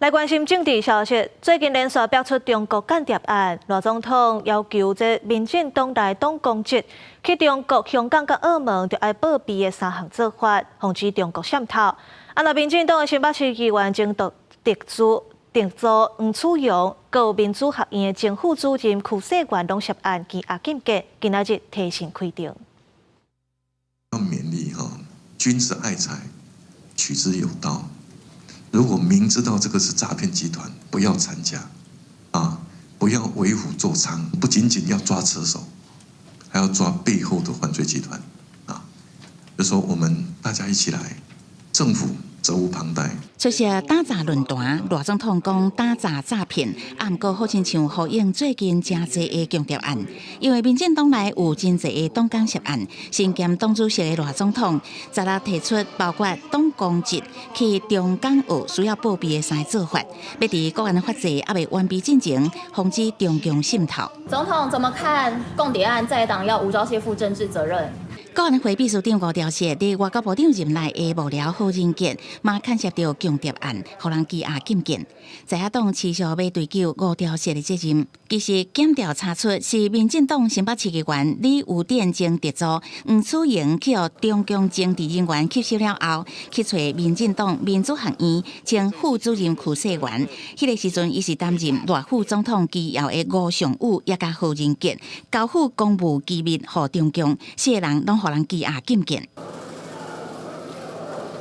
来关心政治消息，最近连续爆出中国间谍案，罗总统要求这民进党内党公职去中国、香港甲澳门，就要保庇的3项做法，防止中国渗透。那民进党的新北市议员正特助黄楚阳，有民主学院的前副主任曲世元拢涉案羁押禁见，今仔日提审开庭。要勉励君子爱财，取之有道。如果明知道这个是诈骗集团，不要参加，不要为虎作伥。不仅仅要抓车手，还要抓背后的犯罪集团，就说我们大家一起来，政府责无旁贷。出席打诈论坛，罗总统讲打诈诈骗，不过好亲像呼应最近真侪的强调案，因为民进党内有真侪的党工涉案，身兼党主席的罗总统，昨日提出包括党公职去中港澳需要保庇的3个做法，要伫国安法制还未完备进前，防止中共渗透。总统怎么看共谍案在党要无照卸负政治责任？国安会秘书长吴钊燮伫外交部长任内的幕僚何仁杰，嘛牵涉到强谍案，互人羁押禁见。在野党持续要追究吴钊燮的责任。其实检调查出是民进党新北市议员李有典前特助黄楚阳去予中共政治人员吸收了后，去找民进党民主学院前副主任曲世元。迄个时阵，伊是担任赖副总统机要的吴尚武，也甲何仁杰交付公务机密予中共，4个人拢互人羁押禁见。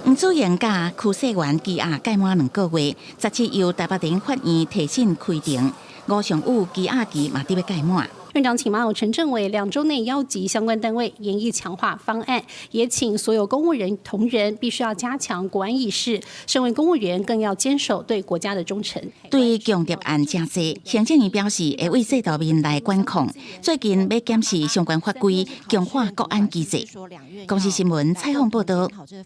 黄楚阳甲曲世元羁押届满2个月，17由台北地法院提审开庭。吴尚武羁押期嘛伫要届满。院长请马陈政委2周内邀集相关单位研议强化方案，也请所有公务人同仁必须要加强国安意识，身为公务员更要坚守对国家的忠诚。对于强谍案真多，行政院表示会为制度面来管控，最近要检视相关法规，强化国安机制。公视新闻采访报道。